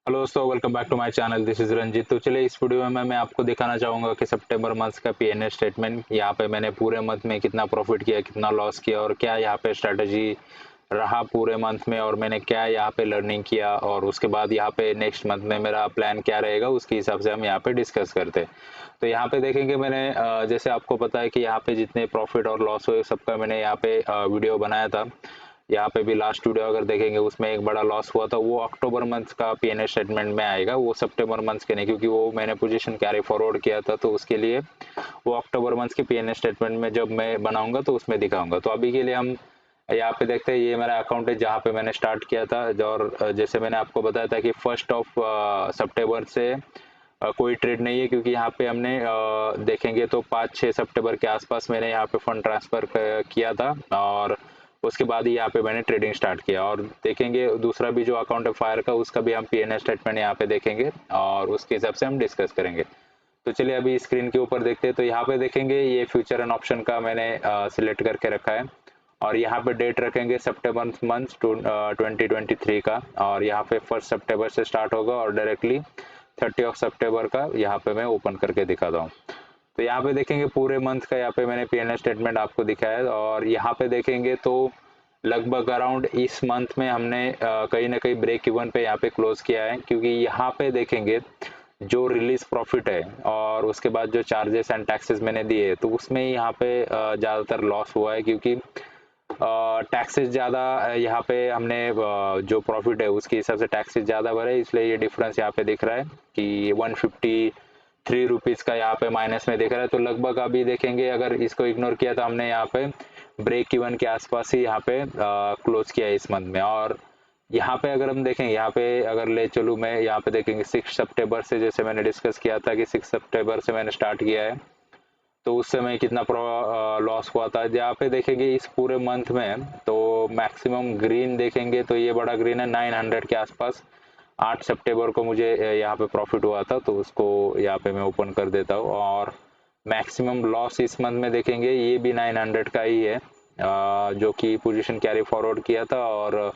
Hello दोस्तों, welcome back to my channel. This is Ranjit. तो चलिए इस वीडियो में मैं आपको दिखाना चाहूँगा कि सितंबर मंथ का पीएनएल स्टेटमेंट, यहाँ पे मैंने पूरे मंथ में कितना प्रॉफिट किया, कितना लॉस किया और क्या यहाँ पे स्ट्रैटेजी रहा पूरे मंथ में, और मैंने क्या यहाँ पे लर्निंग किया, और उसके बाद यहाँ पे नेक्स्ट मंथ में मेरा प्लान क्या रहेगा उसके हिसाब से हम यहाँ पे डिस्कस करते हैं। तो यहाँ पे देखेंगे मैंने जैसे आपको पता है कि यहाँ पे जितने प्रॉफिट और लॉस हुए सबका मैंने यहाँ पे वीडियो बनाया था। यहाँ पे भी लास्ट वीडियो अगर देखेंगे उसमें एक बड़ा लॉस हुआ था, वो अक्टूबर मंथ का पीएनएल स्टेटमेंट में आएगा, वो सितंबर मंथ के नहीं, क्योंकि वो मैंने पोजीशन कैरी फॉरवर्ड किया था, तो उसके लिए वो अक्टूबर मंथ के पीएनएल स्टेटमेंट में जब मैं बनाऊंगा तो उसमें दिखाऊंगा। तो अभी के लिए हम यहाँ पे देखते हैं, ये मेरा अकाउंट है जहाँ पे मैंने स्टार्ट किया था। और जैसे मैंने आपको बताया था कि 1 सितंबर से कोई ट्रेड नहीं है, क्योंकि यहाँ पे हमने देखेंगे तो 5-6 सितंबर के आसपास मैंने यहाँ पे फंड ट्रांसफर किया था, और उसके बाद ही यहाँ पे मैंने ट्रेडिंग स्टार्ट किया। और देखेंगे दूसरा भी जो अकाउंट है फायर का, उसका भी हम पीएनएल स्टेटमेंट यहाँ पे देखेंगे और उसके हिसाब से हम डिस्कस करेंगे। तो चलिए अभी स्क्रीन के ऊपर देखते हैं। तो यहाँ पे देखेंगे ये फ्यूचर एंड ऑप्शन का मैंने सिलेक्ट करके रखा है, और यहाँ पे डेट रखेंगे सितंबर मंथ 2023 का, और यहाँ पे 1 सितंबर से स्टार्ट होगा और डायरेक्टली 30 सितंबर का यहाँ पे मैं ओपन करके दिखाता हूँ। तो यहाँ पे देखेंगे पूरे मंथ का यहाँ पे मैंने पीएनएल स्टेटमेंट आपको दिखाया है, और यहाँ पे देखेंगे तो लगभग अराउंड इस मंथ में हमने कहीं ना कहीं ब्रेक इवन पे यहाँ पे क्लोज किया है, क्योंकि यहाँ पे देखेंगे जो रिलीज प्रॉफिट है और उसके बाद जो चार्जेस एंड टैक्सेस मैंने दिए, तो उसमें यहाँ पे ज़्यादातर लॉस हुआ है, क्योंकि टैक्सेस ज़्यादा यहाँ पे हमने जो प्रॉफिट है उसके हिसाब से टैक्सेस ज़्यादा भरे, इसलिए ये डिफरेंस यहाँ पे दिख रहा है कि 153 रुपीज़ का यहाँ पे माइनस में दिख रहा है। तो लगभग अभी देखेंगे अगर इसको इग्नोर किया तो हमने यहाँ पे ब्रेक इवन के आसपास ही यहाँ पे क्लोज किया है इस मंथ में। और यहाँ पे अगर हम देखेंगे, यहाँ पे अगर ले चलूँ मैं, यहाँ पे देखेंगे 6 सितंबर से, जैसे मैंने डिस्कस किया था कि 6 सितंबर से मैंने स्टार्ट किया है, तो उस समय कितना लॉस हुआ था। यहाँ पे देखेंगे इस पूरे मंथ में तो मैक्सिमम ग्रीन देखेंगे तो ये बड़ा ग्रीन है 900 के आसपास। 8 सितंबर को मुझे यहाँ पे प्रॉफिट हुआ था, तो उसको यहाँ पे मैं ओपन कर देता हूँ। और मैक्सिमम लॉस इस मंथ में देखेंगे ये भी 900 का ही है, जो कि पोजीशन कैरी फॉरवर्ड किया था, और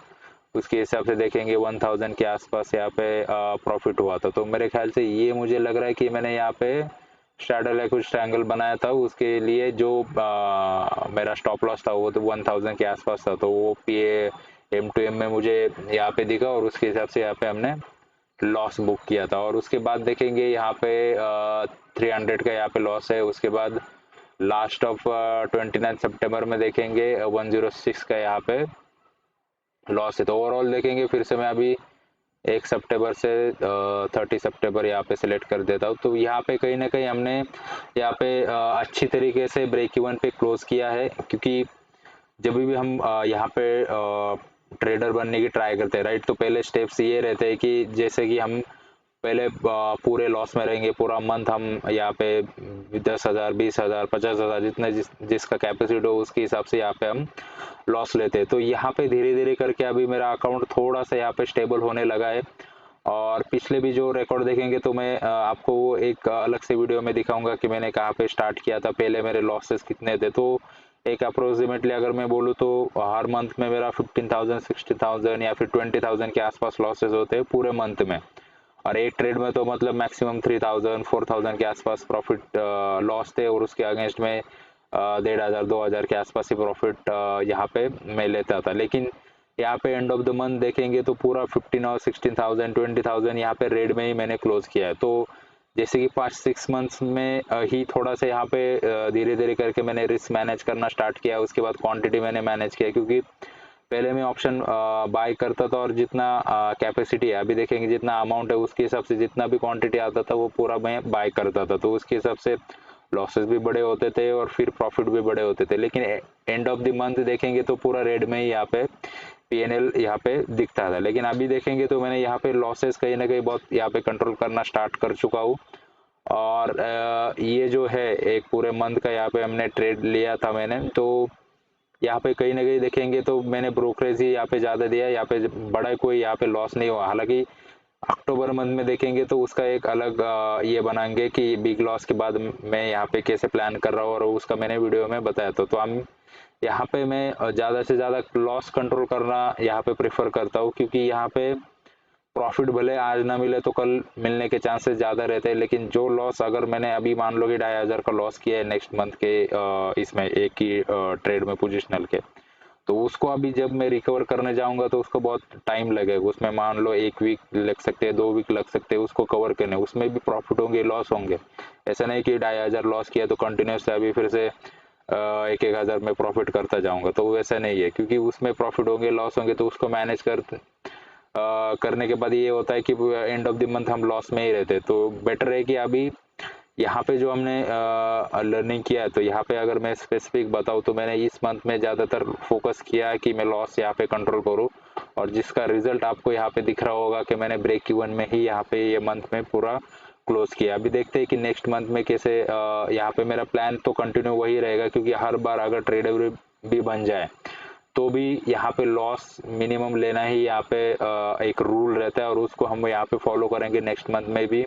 उसके हिसाब से देखेंगे 1000 के आसपास यहाँ पे प्रॉफिट हुआ था। तो मेरे ख्याल से ये मुझे लग रहा है कि मैंने यहाँ पे स्ट्रैडल या कुछ ट्रायंगल बनाया था, उसके लिए जो मेरा स्टॉप लॉस था वो तो 1000 के आसपास था, तो वो पीए M2M में मुझे यहाँ पे दिखा, और उसके हिसाब से यहाँ पे हमने लॉस बुक किया था। और उसके बाद देखेंगे यहाँ पे 300 का यहाँ पे लॉस है। उसके बाद लास्ट ऑफ 29 सितंबर में देखेंगे 106 का यहाँ पे लॉस है। तो ओवरऑल देखेंगे फिर से मैं अभी 1 सितंबर से 30 सितंबर यहाँ पे सिलेक्ट कर देता हूँ। तो यहाँ पे कहीं ना कहीं हमने यहाँ पे अच्छी तरीके से ब्रेक इवन पे क्लोज किया है, क्योंकि जब भी हम यहाँ पे ट्रेडर बनने की ट्राई करते हैं, राइट, तो पहले स्टेप्स ये रहते हैं कि जैसे कि हम पहले पूरे लॉस में रहेंगे, पूरा मंथ हम यहाँ पे 10,000 20,000 50,000 जितने जिसका कैपेसिटी हो उसके हिसाब से यहाँ पे हम लॉस लेते हैं। तो यहाँ पे धीरे धीरे करके अभी मेरा अकाउंट थोड़ा सा यहाँ पे स्टेबल होने लगा है, और पिछले भी जो रिकॉर्ड देखेंगे तो मैं आपको वो एक अलग से वीडियो में दिखाऊंगा कि मैंने कहाँ पे स्टार्ट किया था, पहले मेरे लॉसेस कितने थे। तो एक अप्रोक्सीमेटली अगर मैं बोलूँ तो हर मंथ में मेरा 15,000 60,000 या फिर 20,000 के आसपास लॉसेस होते हैं पूरे मंथ में, और एक ट्रेड में तो मतलब मैक्सिमम 3,000 4,000 के आसपास प्रॉफिट लॉस थे, और उसके अगेंस्ट में 1,500 2,000 के आसपास ही प्रॉफिट यहाँ पे मैं लेता था। लेकिन यहाँ पे एंड ऑफ द मंथ देखेंगे तो पूरा 15 और 16,000 20,000 यहाँ पे रेड में ही मैंने क्लोज किया है। तो जैसे कि 5-6 मंथ्स में ही थोड़ा सा यहाँ पे धीरे धीरे करके मैंने रिस्क मैनेज करना स्टार्ट किया, उसके बाद क्वांटिटी मैंने मैनेज किया, क्योंकि पहले मैं ऑप्शन बाय करता था और जितना कैपेसिटी है, अभी देखेंगे जितना अमाउंट है उसके हिसाब से जितना भी क्वांटिटी आता था वो पूरा मैं बाय करता था, तो उसके हिसाब से लॉसेस भी बड़े होते थे और फिर प्रॉफिट भी बड़े होते थे। लेकिन एंड ऑफ द मंथ देखेंगे तो पूरा रेड में ही यहाँ पे पीएनएल यहाँ पे दिखता था। लेकिन अभी देखेंगे तो मैंने यहाँ पे लॉसेस कहीं ना कहीं बहुत यहाँ पे कंट्रोल करना स्टार्ट कर चुका हूँ। और ये जो है एक पूरे मंथ का यहाँ पे हमने ट्रेड लिया था मैंने, तो यहाँ पे कहीं ना कहीं देखेंगे तो मैंने ब्रोकरेज ही यहाँ पे ज़्यादा दिया, यहाँ पे बड़ा कोई यहाँ पे लॉस नहीं हुआ। हालांकि अक्टूबर मंथ में देखेंगे तो उसका एक अलग ये बनाएंगे कि बिग लॉस के बाद मैं यहाँ पे कैसे प्लान कर रहा हूँ, और उसका मैंने वीडियो में बताया था। तो हम यहाँ पे मैं ज़्यादा से ज़्यादा लॉस कंट्रोल करना यहाँ पे प्रेफर करता हूँ, क्योंकि यहाँ पे प्रॉफिट भले आज ना मिले तो कल मिलने के चांसेस ज़्यादा रहते हैं, लेकिन जो लॉस अगर मैंने अभी मान लो कि 2500 का लॉस किया है नेक्स्ट मंथ के इसमें एक ही ट्रेड में पोजिशनल के, तो उसको अभी जब मैं रिकवर करने जाऊंगा तो उसको बहुत टाइम लगेगा। उसमें मान लो 1 वीक लग सकते हैं, 2 वीक लग सकते हैं उसको कवर करने, उसमें भी प्रॉफिट होंगे लॉस होंगे। ऐसा नहीं कि 2500 लॉस किया तो कंटिन्यूस अभी फिर से 1,000 में प्रॉफिट करता जाऊंगा, तो वैसा नहीं है, क्योंकि उसमें प्रॉफिट होंगे लॉस होंगे तो उसको मैनेज करने के बाद ये होता है कि एंड ऑफ द मंथ हम लॉस में ही रहते। तो बेटर है कि अभी यहाँ पे जो हमने लर्निंग किया है, तो यहाँ पे अगर मैं स्पेसिफिक बताऊँ तो मैंने इस मंथ में ज़्यादातर फोकस किया है कि मैं लॉस यहाँ पे कंट्रोल करूँ, और जिसका रिजल्ट आपको यहाँ पे दिख रहा होगा कि मैंने ब्रेक इवन में ही यहाँ पे ये मंथ में पूरा क्लोज किया। अभी देखते हैं कि नेक्स्ट मंथ में कैसे, यहाँ पे मेरा प्लान तो कंटिन्यू वही रहेगा, क्योंकि हर बार अगर ट्रेडेबल भी बन जाए तो भी यहाँ पे लॉस मिनिमम लेना ही यहाँ पे एक रूल रहता है, और उसको हम यहाँ पे फॉलो करेंगे नेक्स्ट मंथ में भी।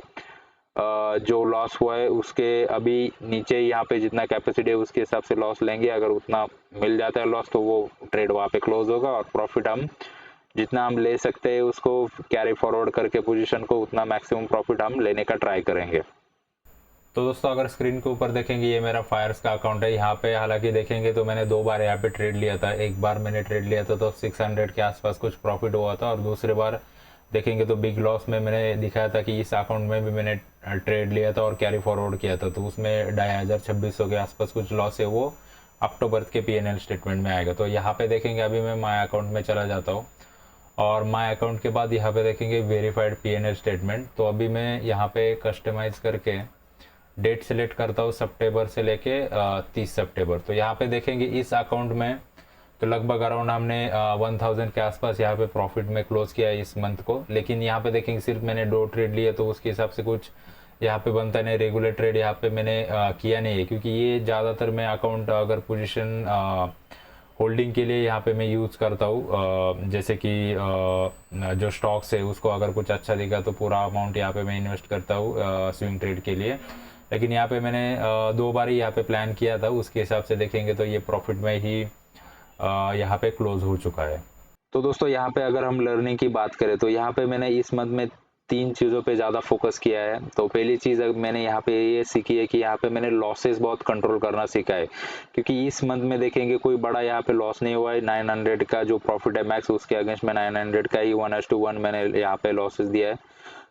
जो लॉस हुआ है उसके अभी नीचे यहाँ पे जितना कैपेसिटी है उसके हिसाब से लॉस लेंगे, अगर उतना मिल जाता है लॉस तो वो ट्रेड वहाँ पे क्लोज होगा, और प्रॉफिट हम जितना हम ले सकते हैं उसको कैरी फॉरवर्ड करके पोजीशन को उतना मैक्सिमम प्रॉफिट हम लेने का ट्राई करेंगे। तो दोस्तों अगर स्क्रीन के ऊपर देखेंगे ये मेरा फायर्स का अकाउंट है। यहाँ पे हालांकि देखेंगे तो मैंने 2 बार यहाँ पे ट्रेड लिया था। एक बार मैंने ट्रेड लिया था तो 600 के आसपास कुछ प्रॉफिट हुआ था, और दूसरी बार देखेंगे तो बिग लॉस में मैंने दिखाया था कि इस अकाउंट में भी मैंने ट्रेड लिया था और कैरी फॉरवर्ड किया था, तो उसमें 2500 के आसपास कुछ लॉस है, वो अक्टूबर के PNL स्टेटमेंट में आएगा। तो यहाँ पे देखेंगे अभी मैं माई अकाउंट में चला जाता हूँ, और माई अकाउंट के बाद यहाँ पे देखेंगे वेरीफाइड PNL स्टेटमेंट। तो अभी मैं यहाँ पे कस्टमाइज करके डेट सेलेक्ट करता हूँ सितंबर से लेके 30 सितंबर। तो यहाँ पे देखेंगे इस अकाउंट में तो लगभग अराउंड हमने 1000 के आसपास यहाँ पे प्रॉफिट में क्लोज किया है इस मंथ को। लेकिन यहाँ पे देखेंगे सिर्फ मैंने 2 ट्रेड लिए, तो उसके हिसाब से कुछ यहाँ पे बनता नहीं, रेगुलर ट्रेड यहाँ पे मैंने किया नहीं है, क्योंकि ये ज़्यादातर मैं अकाउंट अगर पोजिशन होल्डिंग के लिए यहाँ पे मैं यूज़ करता हूँ। जैसे कि जो स्टॉक्स है उसको अगर कुछ अच्छा दिखा तो पूरा अमाउंट यहाँ पे मैं इन्वेस्ट करता हूँ स्विंग ट्रेड के लिए। लेकिन यहाँ पे मैंने 2 बार ही यहाँ पे प्लान किया था, उसके हिसाब से देखेंगे तो ये प्रॉफिट में ही यहाँ पे क्लोज हो चुका है। तो दोस्तों यहाँ पे अगर हम लर्निंग की बात करें तो यहाँ पे मैंने इस मंथ में 3 चीज़ों पे ज़्यादा फोकस किया है। तो पहली चीज़ मैंने यहाँ पे ये सीखी है कि यहाँ पे मैंने लॉसेस बहुत कंट्रोल करना सीखा है, क्योंकि इस मंथ में देखेंगे कोई बड़ा यहाँ पे लॉस नहीं हुआ है। 900 का जो प्रॉफिट है मैक्स, उसके अगेंस्ट में 900 का ही 1:1 मैंने यहाँ पे लॉसेस दिया है।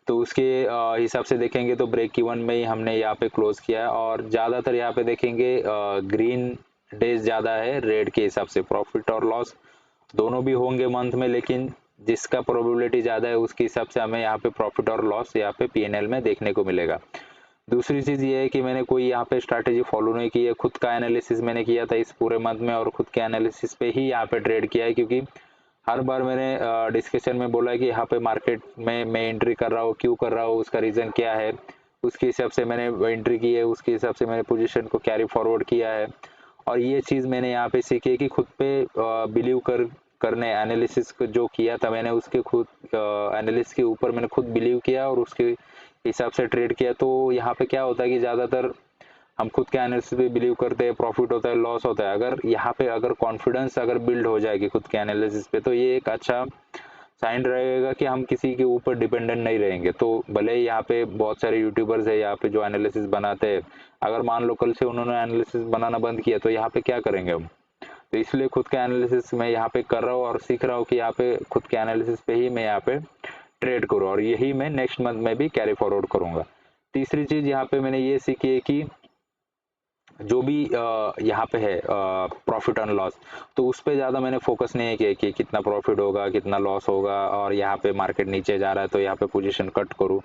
तो उसके हिसाब से देखेंगे तो ब्रेक इवन में ही हमने यहाँ पे क्लोज किया है, और ज़्यादातर यहाँ पे देखेंगे ग्रीन डेज ज़्यादा है रेड के हिसाब से। प्रॉफिट और लॉस दोनों भी होंगे मंथ में, लेकिन जिसका प्रोबेबिलिटी ज़्यादा है उसके हिसाब से हमें यहाँ पे प्रॉफिट और लॉस यहाँ पे PNL में देखने को मिलेगा। दूसरी चीज़ ये है कि मैंने कोई यहाँ पे स्ट्रैटेजी फॉलो नहीं की है, खुद का एनालिसिस मैंने किया था इस पूरे मंथ में, और खुद के एनालिसिस पे ही यहाँ पे ट्रेड किया है। क्योंकि हर बार मैंने डिस्कशन में बोला है कि यहाँ पे मार्केट में मैं एंट्री कर रहा हूँ, क्यों कर रहा हूँ, उसका रीज़न क्या है, उसके हिसाब से मैंने एंट्री की है, उसके हिसाब से मैंने पोजीशन को कैरी फॉरवर्ड किया है। और ये चीज़ मैंने यहाँ पे सीखी है कि खुद पे बिलीव करने एनालिसिस जो किया था मैंने, उसके खुद एनालिसिस के ऊपर मैंने खुद बिलीव किया और उसके हिसाब से ट्रेड किया। तो यहाँ पे क्या होता है कि ज़्यादातर हम खुद के एनालिसिस पे बिलीव करते हैं, प्रॉफिट होता है लॉस होता है। अगर यहाँ पे अगर कॉन्फिडेंस अगर बिल्ड हो जाएगी खुद के एनालिसिस पे, तो ये एक अच्छा साइन रहेगा कि हम किसी के ऊपर डिपेंडेंट नहीं रहेंगे। तो भले ही यहाँ पे बहुत सारे यूट्यूबर्स है यहाँ पे जो एनालिसिस बनाते हैं, अगर मान लो कल से उन्होंने एनालिसिस बनाना बंद किया तो यहाँ पे क्या करेंगे हम। तो इसलिए खुद का एनालिसिस मैं यहाँ पे कर रहा हूँ और सीख रहा हूँ कि यहाँ पे खुद के एनालिसिस पे ही मैं यहाँ पे ट्रेड करूँ, और यही मैं नेक्स्ट मंथ में भी कैरी फॉरवर्ड करूँगा। तीसरी चीज़ यहाँ पे मैंने ये सीखी है कि जो भी यहाँ पे है प्रॉफिट एंड लॉस, तो उस पे ज़्यादा मैंने फोकस नहीं किया कि कितना प्रॉफिट होगा कितना लॉस होगा, और यहाँ पे मार्केट नीचे जा रहा है तो यहाँ पे पोजीशन कट करूँ।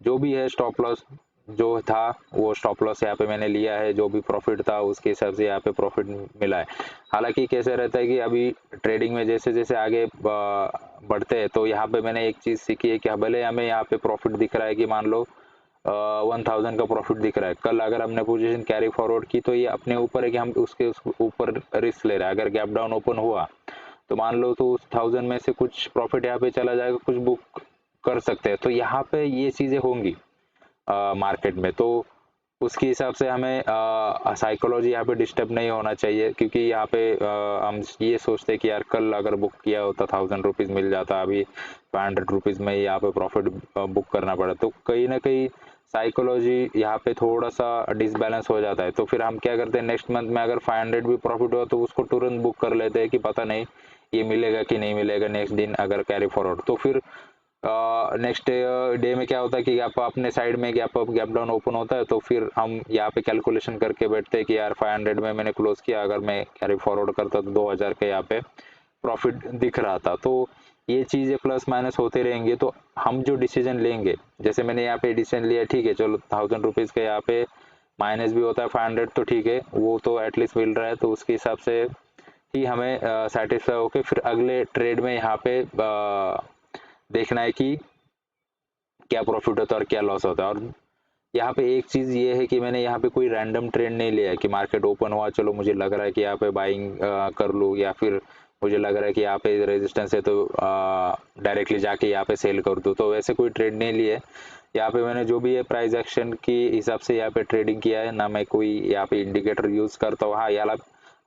जो भी है स्टॉप लॉस जो था वो स्टॉप लॉस यहाँ पे मैंने लिया है, जो भी प्रॉफिट था उसके हिसाब से यहाँ पे प्रॉफिट मिला है। हालांकि कैसे रहता है कि अभी ट्रेडिंग में जैसे जैसे आगे बढ़ते हैं तो यहाँ पे मैंने एक चीज़ सीखी है कि भले हमें यहाँ पे प्रॉफिट दिख रहा है कि मान लो 1000 का प्रॉफिट दिख रहा है, कल अगर हमने पोजीशन कैरी फॉरवर्ड की तो ये अपने ऊपर है कि हम उसके ऊपर रिस्क ले रहे हैं। अगर गैप डाउन ओपन हुआ तो मान लो तो उस 1000 में से कुछ प्रॉफिट यहाँ पे चला जाएगा, कुछ बुक कर सकते हैं। तो यहाँ पे ये चीज़ें होंगी मार्केट में। तो उसके हिसाब से हमें साइकोलॉजी यहाँ पे डिस्टर्ब नहीं होना चाहिए, क्योंकि यहाँ पे हम ये सोचते हैं कि यार कल अगर बुक किया होता 1000 रुपीज़ मिल जाता, अभी 500 रुपीज़ में यहाँ पे प्रॉफिट बुक करना पड़ा, तो कहीं ना कहीं साइकोलॉजी यहाँ पे थोड़ा सा डिसबैलेंस हो जाता है। तो फिर हम क्या करते हैं, नेक्स्ट मंथ में अगर 500 भी प्रॉफिट हुआ तो उसको तुरंत बुक कर लेते हैं कि पता नहीं ये मिलेगा कि नहीं मिलेगा नेक्स्ट दिन अगर कैरी फॉरवर्ड। तो फिर नेक्स्ट डे में क्या होता है कि गैप अपने साइड में gap up gap down open होता है, तो फिर हम यहाँ पे कैलकुलेशन करके बैठते हैं कि यार 500 में मैंने क्लोज किया, अगर मैं कैरी फॉरवर्ड करता तो 2000 का यहाँ पे प्रॉफिट दिख रहा था। तो ये चीज़ें प्लस माइनस होते रहेंगे, तो हम जो डिसीजन लेंगे, जैसे मैंने यहाँ पे डिसीजन लिया, ठीक है चलो 1000 रुपीज़ का यहाँ पे माइनस भी होता है 500, तो ठीक है वो तो एटलीस्ट मिल रहा है, तो उसके हिसाब से ही हमें सेटिस्फाई होके फिर अगले ट्रेड में यहाँ पे देखना है कि क्या प्रॉफिट होता है और क्या लॉस होता है। और यहाँ पे एक चीज़ ये है कि मैंने यहाँ पे कोई रैंडम ट्रेड नहीं लिया है कि मार्केट ओपन हुआ चलो मुझे लग रहा है कि यहाँ पे बाइंग कर लूँ, या फिर मुझे लग रहा है कि यहाँ पे रेजिस्टेंस है तो डायरेक्टली जाके यहाँ पे सेल कर दूँ, तो वैसे कोई ट्रेड नहीं लिए। यहाँ पे मैंने जो भी है प्राइस एक्शन के हिसाब से यहाँ पे ट्रेडिंग किया है, ना मैं कोई यहाँ पे इंडिकेटर यूज़ करता हूँ। हाँ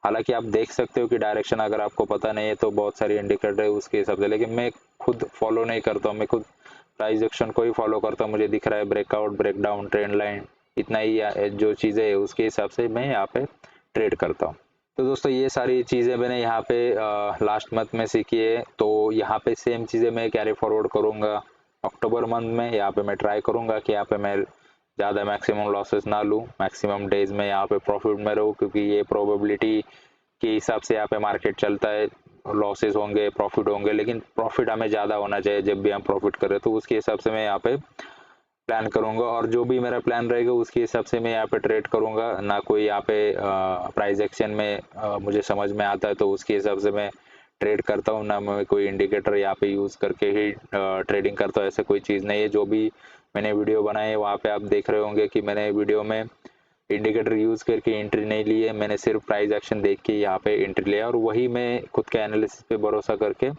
हालांकि आप देख सकते हो कि डायरेक्शन अगर आपको पता नहीं है तो बहुत सारी इंडिकेटर है उसके हिसाब से, लेकिन मैं खुद फॉलो नहीं करता हूँ, मैं खुद प्राइस एक्शन को ही फॉलो करता हूँ। मुझे दिख रहा है ब्रेकआउट ब्रेकडाउन ट्रेंड लाइन, इतना ही जो चीज़ें है उसके हिसाब से मैं यहाँ पे ट्रेड करता हूँ। तो दोस्तों ये सारी चीज़ें मैंने यहाँ पे लास्ट मंथ में सीखी है, तो यहाँ पे सेम चीज़ें मैं कैरी फॉरवर्ड करूँगा अक्टूबर मंथ में। यहाँ पे मैं ट्राई करूँगा कि यहाँ पे मैं ज़्यादा मैक्सिमम लॉसेस ना लूँ, मैक्सिमम डेज में यहाँ पे प्रॉफिट में रहूँ, क्योंकि ये प्रोबेबिलिटी के हिसाब से यहाँ पे मार्केट चलता है। लॉसेस होंगे प्रॉफिट होंगे, लेकिन प्रॉफिट हमें ज़्यादा होना चाहिए जब भी हम प्रॉफिट करें, तो उसके हिसाब से मैं यहाँ पे प्लान करूँगा, और जो भी मेरा प्लान रहेगा उसके हिसाब से मैं यहाँ पे ट्रेड करूँगा। ना कोई यहाँ पे प्राइस एक्शन में मुझे समझ में आता है तो उसके हिसाब से मैं ट्रेड करता हूँ, ना मैं कोई इंडिकेटर यहाँ पे यूज़ करके ही ट्रेडिंग करता हूँ, ऐसा कोई चीज़ नहीं है। जो भी मैंने वीडियो बनाए वहाँ पे आप देख रहे होंगे कि मैंने वीडियो में इंडिकेटर यूज़ करके एंट्री नहीं ली है, मैंने सिर्फ प्राइस एक्शन देख के यहाँ पे एंट्री लिया, और वही मैं खुद के एनालिसिस पे भरोसा करके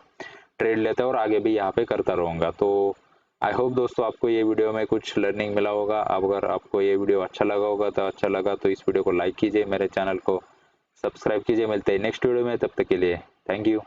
ट्रेड लेता हूँ और आगे भी यहाँ पे करता रहूँगा। तो आई होप दोस्तों आपको ये वीडियो में कुछ लर्निंग मिला होगा। अगर आपको ये वीडियो अच्छा लगा होगा तो अच्छा लगा तो इस वीडियो को लाइक कीजिए, मेरे चैनल को सब्सक्राइब कीजिए। मिलते हैं नेक्स्ट वीडियो में, तब तक के लिए थैंक यू।